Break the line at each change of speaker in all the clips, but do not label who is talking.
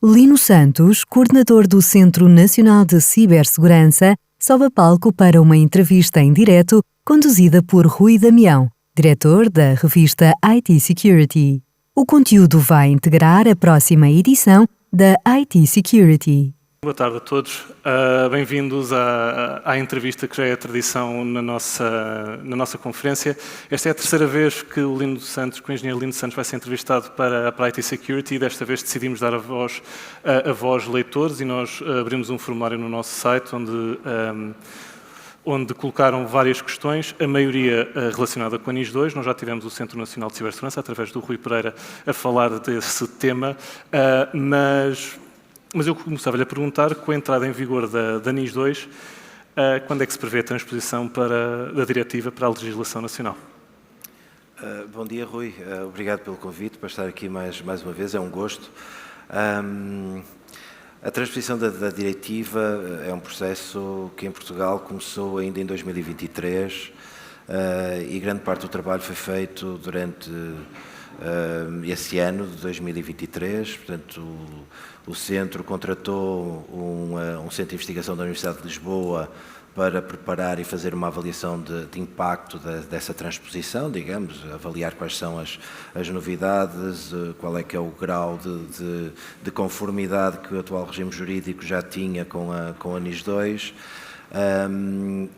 Lino Santos, coordenador do Centro Nacional de Cibersegurança, sobe a palco para uma entrevista em direto conduzida por Rui Damião, diretor da revista IT Security. O conteúdo vai integrar a próxima edição da IT Security.
Boa tarde a todos. Bem-vindos à entrevista que já é tradição na nossa conferência. Esta é a terceira vez que o engenheiro Lino Santos vai ser entrevistado para a IT Security e desta vez decidimos dar a voz leitores e nós abrimos um formulário no nosso site onde colocaram várias questões, a maioria relacionada com a NIS 2. Nós já tivemos o Centro Nacional de Cibersegurança, através do Rui Pereira, a falar desse tema, mas eu começava-lhe a perguntar, com a entrada em vigor da NIS 2, quando é que se prevê a transposição da diretiva para a legislação nacional?
Bom dia, Rui. Obrigado pelo convite para estar aqui mais uma vez, é um gosto. A transposição da diretiva é um processo que em Portugal começou ainda em 2023 e grande parte do trabalho foi feito durante esse ano de 2023, portanto o Centro contratou um Centro de Investigação da Universidade de Lisboa para preparar e fazer uma avaliação de impacto dessa transposição, digamos, avaliar quais são as novidades, qual é que é o grau de conformidade que o atual regime jurídico já tinha com a NIS 2,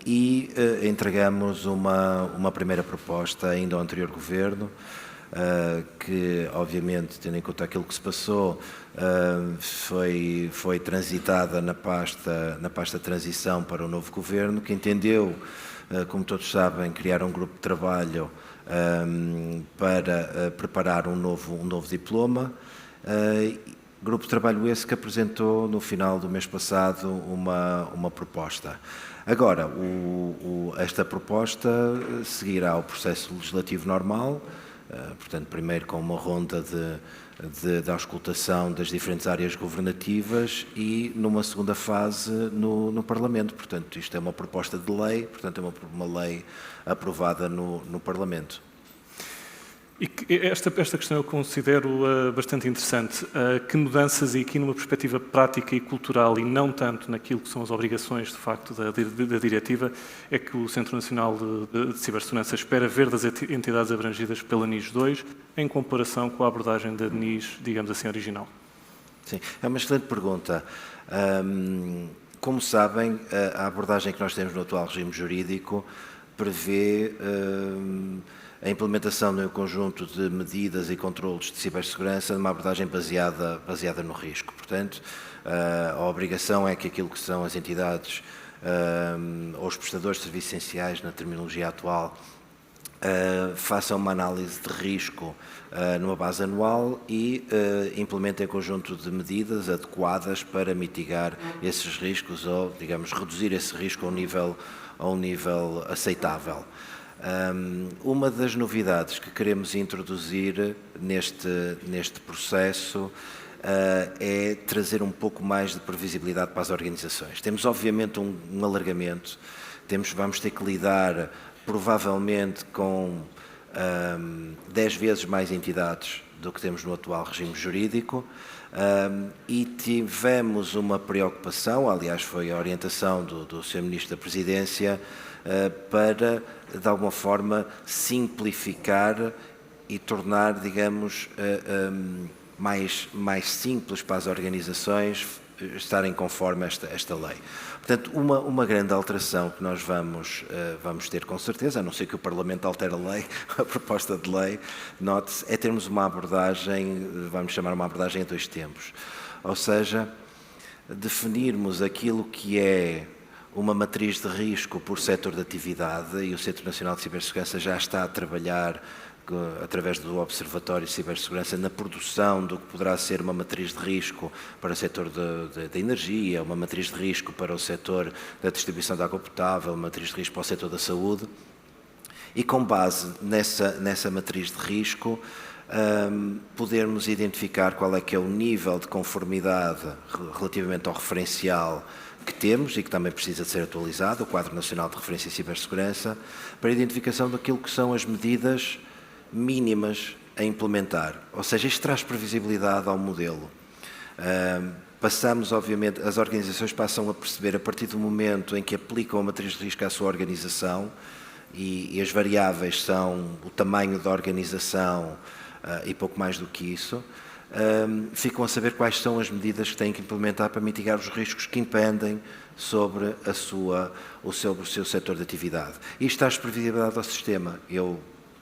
e entregamos uma primeira proposta ainda ao anterior governo, que obviamente, tendo em conta aquilo que se passou, foi transitada na pasta de transição para o novo governo, que entendeu, como todos sabem, criar um grupo de trabalho para preparar um novo diploma. Grupo de trabalho esse que apresentou no final do mês passado uma proposta. Agora, esta proposta seguirá o processo legislativo normal, portanto, primeiro com uma ronda de auscultação das diferentes áreas governativas e numa segunda fase no Parlamento. Portanto, isto é uma proposta de lei, portanto, é uma lei aprovada no Parlamento.
E esta questão eu considero bastante interessante. Que mudanças, e aqui numa perspectiva prática e cultural, e não tanto naquilo que são as obrigações, de facto, da diretiva, é que o Centro Nacional de Cibersegurança espera ver das entidades abrangidas pela NIS 2, em comparação com a abordagem da NIS, digamos assim, original?
Sim, é uma excelente pergunta. Como sabem, a abordagem que nós temos no atual regime jurídico prevê a implementação de um conjunto de medidas e controlos de cibersegurança numa abordagem baseada no risco. Portanto, a obrigação é que aquilo que são as entidades ou os prestadores de serviços essenciais, na terminologia atual, façam uma análise de risco numa base anual e implementem um conjunto de medidas adequadas para mitigar esses riscos ou, digamos, reduzir esse risco a um nível aceitável. Uma das novidades que queremos introduzir neste processo é trazer um pouco mais de previsibilidade para as organizações. Temos, obviamente, um alargamento, vamos ter que lidar, provavelmente, com 10 vezes mais entidades do que temos no atual regime jurídico, e tivemos uma preocupação, aliás, foi a orientação do Sr. Ministro da Presidência, para, de alguma forma, simplificar e tornar, digamos, mais simples para as organizações estarem conforme esta lei. Portanto, uma grande alteração que nós vamos ter com certeza, a não ser que o Parlamento altere a lei, a proposta de lei, note-se, é termos uma abordagem, vamos chamar uma abordagem a dois tempos. Ou seja, definirmos aquilo que é uma matriz de risco por setor de atividade, e o Centro Nacional de Cibersegurança já está a trabalhar através do Observatório de Cibersegurança na produção do que poderá ser uma matriz de risco para o setor da energia, uma matriz de risco para o setor da distribuição de água potável, uma matriz de risco para o setor da saúde, e com base nessa matriz de risco podermos identificar qual é que é o nível de conformidade relativamente ao referencial que temos e que também precisa de ser atualizado, o Quadro Nacional de Referência em Cibersegurança, para a identificação daquilo que são as medidas mínimas a implementar. Ou seja, isto traz previsibilidade ao modelo. Passamos, obviamente, as organizações passam a perceber, a partir do momento em que aplicam a matriz de risco à sua organização, e as variáveis são o tamanho da organização e pouco mais do que isso, ficam a saber quais são as medidas que têm que implementar para mitigar os riscos que impendem sobre o seu setor de atividade. Isto traz previsibilidade ao sistema.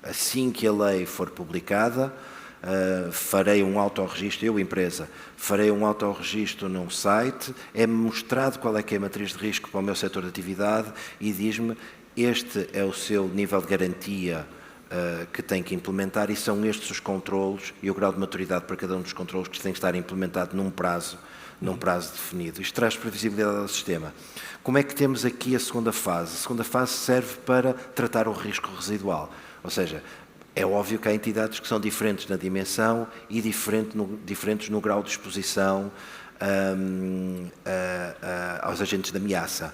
Assim que a lei for publicada, farei um autorregistro, empresa, farei um autorregistro num site, é-me mostrado qual é que é a matriz de risco para o meu setor de atividade e diz-me este é o seu nível de garantia que tem que implementar e são estes os controlos e o grau de maturidade para cada um dos controlos que tem que estar implementado num prazo definido. Isto traz previsibilidade ao sistema. Como é que temos aqui a segunda fase? A segunda fase serve para tratar o risco residual, ou seja, é óbvio que há entidades que são diferentes na dimensão e diferentes no grau de exposição aos agentes de ameaça.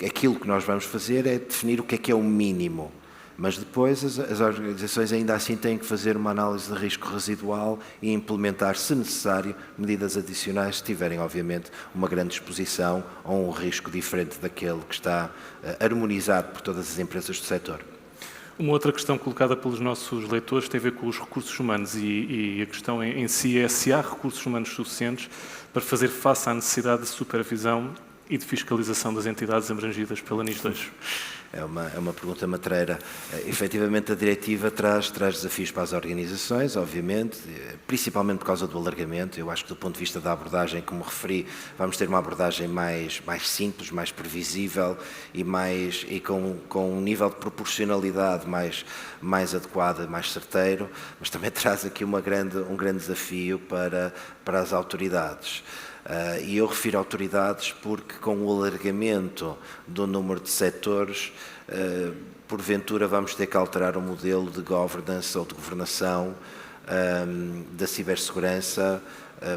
Aquilo que nós vamos fazer é definir o que é o mínimo, mas depois as organizações ainda assim têm que fazer uma análise de risco residual e implementar, se necessário, medidas adicionais se tiverem, obviamente, uma grande exposição ou um risco diferente daquele que está harmonizado por todas as empresas do setor.
Uma outra questão colocada pelos nossos leitores tem a ver com os recursos humanos e a questão em si é se há recursos humanos suficientes para fazer face à necessidade de supervisão e de fiscalização das entidades abrangidas pela NIS 2.
É uma pergunta matreira. Efetivamente, a diretiva traz desafios para as organizações, obviamente, principalmente por causa do alargamento. Eu acho que, do ponto de vista da abordagem, como referi, vamos ter uma abordagem mais simples, mais previsível e com um nível de proporcionalidade mais adequado, mais certeiro, mas também traz aqui um grande desafio para as autoridades. E eu refiro a autoridades porque, com o alargamento do número de setores, porventura vamos ter que alterar o modelo de governance ou de governação da cibersegurança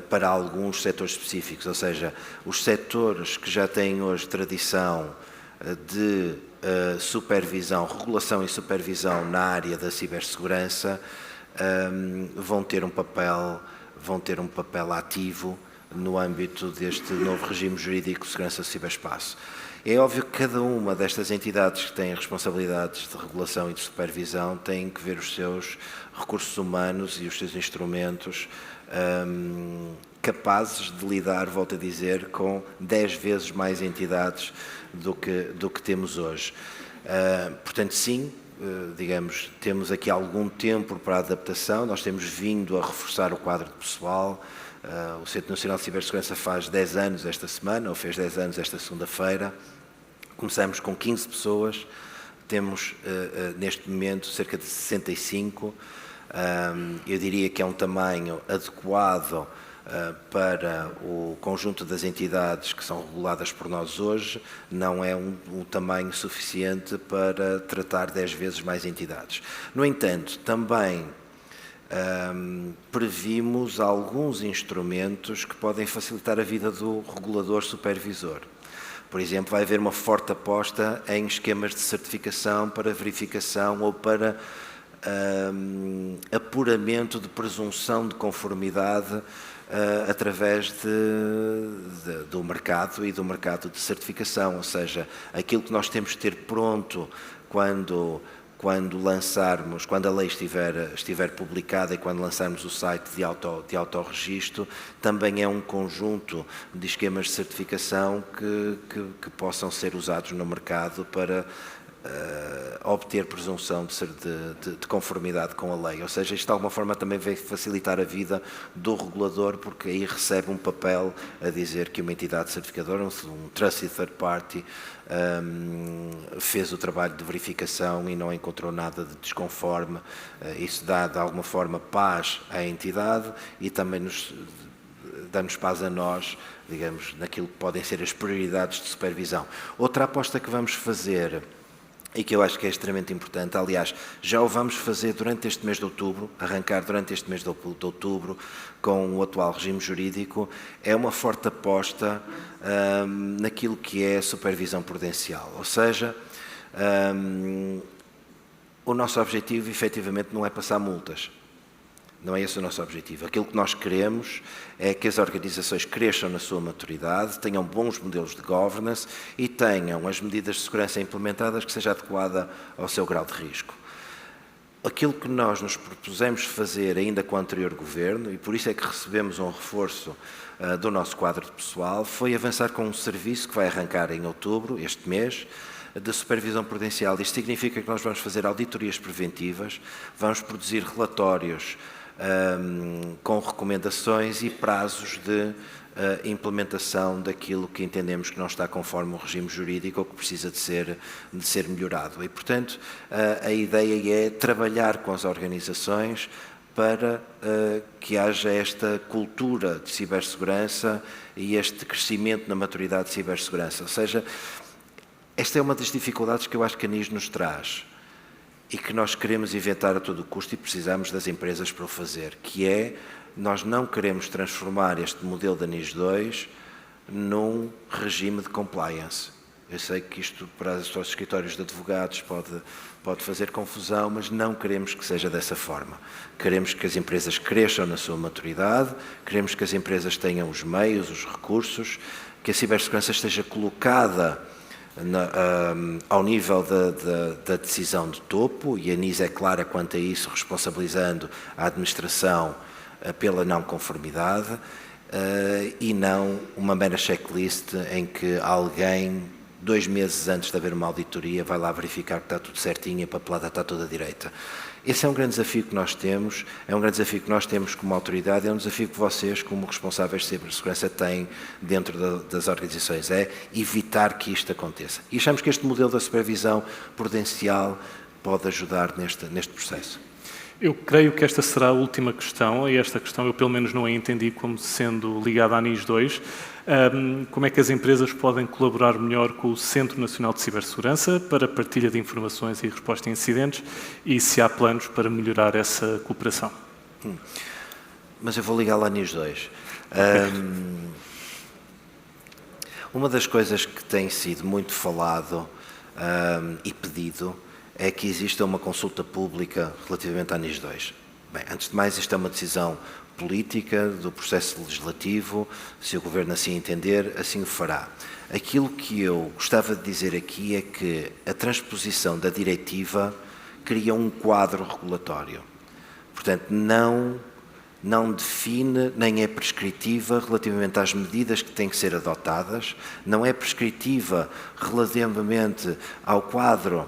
para alguns setores específicos, ou seja, os setores que já têm hoje tradição de supervisão, regulação e supervisão na área da cibersegurança vão ter um papel ativo no âmbito deste novo regime jurídico de segurança do ciberespaço. É óbvio que cada uma destas entidades que têm responsabilidades de regulação e de supervisão tem que ver os seus recursos humanos e os seus instrumentos capazes de lidar, volto a dizer, com 10 vezes mais entidades do que temos hoje. Portanto, sim, digamos, temos aqui algum tempo para a adaptação, nós temos vindo a reforçar o quadro de pessoal. O Centro Nacional de Cibersegurança faz 10 anos esta semana, ou fez 10 anos esta segunda-feira. Começamos com 15 pessoas, temos neste momento cerca de 65. Eu diria que é um tamanho adequado para o conjunto das entidades que são reguladas por nós hoje, não é um tamanho suficiente para tratar 10 vezes mais entidades. No entanto, também previmos alguns instrumentos que podem facilitar a vida do regulador supervisor. Por exemplo, vai haver uma forte aposta em esquemas de certificação para verificação ou para apuramento de presunção de conformidade através do mercado e do mercado de certificação, ou seja, aquilo que nós temos de ter pronto quando a lei estiver publicada e quando lançarmos o site de autorregistro, também é um conjunto de esquemas de certificação que possam ser usados no mercado para obter presunção de conformidade com a lei. Ou seja, isto de alguma forma também vai facilitar a vida do regulador, porque aí recebe um papel a dizer que uma entidade certificadora, um trusted third party, fez o trabalho de verificação e não encontrou nada de desconforme. Isso dá de alguma forma paz à entidade e também dá-nos paz a nós, digamos, naquilo que podem ser as prioridades de supervisão. Outra aposta que vamos fazer e que eu acho que é extremamente importante, aliás, já o vamos fazer durante este mês de outubro, arrancar durante este mês de outubro com o atual regime jurídico, é uma forte aposta naquilo que é a supervisão prudencial. Ou seja, o nosso objetivo efetivamente não é passar multas, Não é esse o nosso objetivo. Aquilo que nós queremos é que as organizações cresçam na sua maturidade, tenham bons modelos de governance e tenham as medidas de segurança implementadas que seja adequada ao seu grau de risco. Aquilo que nós nos propusemos fazer ainda com o anterior governo, e por isso é que recebemos um reforço do nosso quadro de pessoal, foi avançar com um serviço que vai arrancar em outubro, este mês, de supervisão prudencial. Isto significa que nós vamos fazer auditorias preventivas, vamos produzir relatórios com recomendações e prazos de implementação daquilo que entendemos que não está conforme o regime jurídico ou que precisa de ser melhorado. E, portanto, a ideia é trabalhar com as organizações para que haja esta cultura de cibersegurança e este crescimento na maturidade de cibersegurança. Ou seja, esta é uma das dificuldades que eu acho que a NIS nos traz e que nós queremos inventar a todo custo e precisamos das empresas para o fazer, que é, nós não queremos transformar este modelo da NIS 2 num regime de compliance. Eu sei que isto para os escritórios de advogados pode fazer confusão, mas não queremos que seja dessa forma. Queremos que as empresas cresçam na sua maturidade, queremos que as empresas tenham os meios, os recursos, que a cibersegurança esteja colocada ao nível da decisão de topo, e a NIS é clara quanto a isso, responsabilizando a administração pela não conformidade, e não uma mera checklist em que alguém, 2 meses antes de haver uma auditoria, vai lá verificar que está tudo certinho e a papelada está toda direita. Esse é um grande desafio que nós temos, é um grande desafio que nós temos como autoridade, é um desafio que vocês, como responsáveis de cibersegurança, têm dentro das organizações, é evitar que isto aconteça. E achamos que este modelo da supervisão prudencial pode ajudar neste processo.
Eu creio que esta será a última questão, e esta questão eu pelo menos não a entendi como sendo ligada à NIS 2. Como é que as empresas podem colaborar melhor com o Centro Nacional de Cibersegurança para partilha de informações e resposta a incidentes, e se há planos para melhorar essa cooperação?
Mas eu vou ligar lá à NIS 2. Uma das coisas que tem sido muito falado e pedido é que exista uma consulta pública relativamente à NIS 2. Bem, antes de mais, isto é uma decisão política do processo legislativo. Se o Governo assim entender, assim o fará. Aquilo que eu gostava de dizer aqui é que a transposição da diretiva cria um quadro regulatório. Portanto, não define, nem é prescritiva relativamente às medidas que têm que ser adotadas, não é prescritiva relativamente ao quadro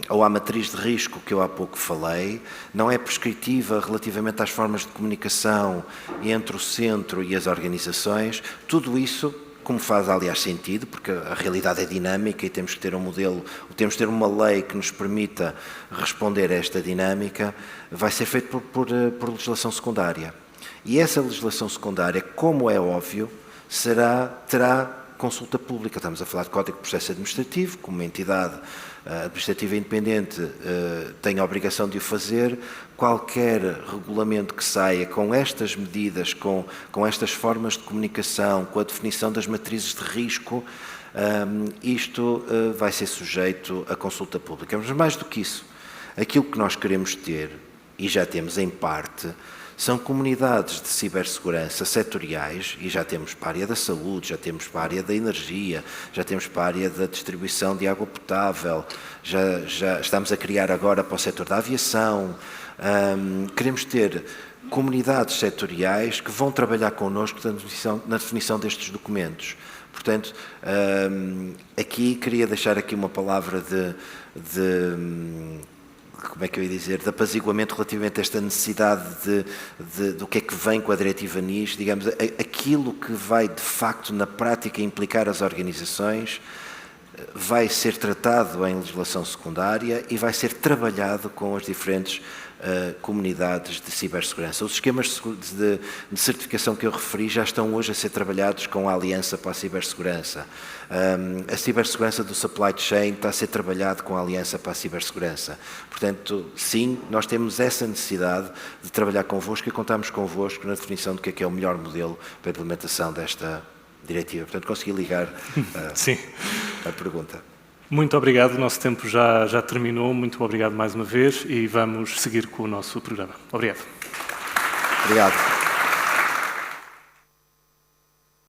ou à matriz de risco que eu há pouco falei, não é prescritiva relativamente às formas de comunicação entre o centro e as organizações. Tudo isso, como faz aliás sentido, porque a realidade é dinâmica e temos que ter um modelo, temos que ter uma lei que nos permita responder a esta dinâmica, vai ser feito por legislação secundária. E essa legislação secundária, como é óbvio, terá consulta pública. Estamos a falar de Código de Processo Administrativo, como uma entidade administrativa independente tem a obrigação de o fazer. Qualquer regulamento que saia com estas medidas, com estas formas de comunicação, com a definição das matrizes de risco, isto vai ser sujeito à consulta pública. Mas mais do que isso, aquilo que nós queremos ter, e já temos em parte, são comunidades de cibersegurança setoriais, e já temos para a área da saúde, já temos para a área da energia, já temos para a área da distribuição de água potável, já estamos a criar agora para o setor da aviação. Queremos ter comunidades setoriais que vão trabalhar connosco na definição destes documentos. Portanto, aqui queria deixar aqui uma palavra como é que eu ia dizer, de apaziguamento relativamente a esta necessidade do que é que vem com a diretiva NIS, digamos, aquilo que vai de facto na prática implicar as organizações vai ser tratado em legislação secundária e vai ser trabalhado com as diferentes comunidades de cibersegurança. Os esquemas de certificação que eu referi já estão hoje a ser trabalhados com a Aliança para a Cibersegurança. A cibersegurança do supply chain está a ser trabalhado com a Aliança para a Cibersegurança. Portanto, sim, nós temos essa necessidade de trabalhar convosco e contamos convosco na definição do que é o melhor modelo para a implementação desta diretiva. Portanto, consegui ligar a pergunta.
Muito obrigado, o nosso tempo já terminou. Muito obrigado mais uma vez e vamos seguir com o nosso programa. Obrigado.
Obrigado.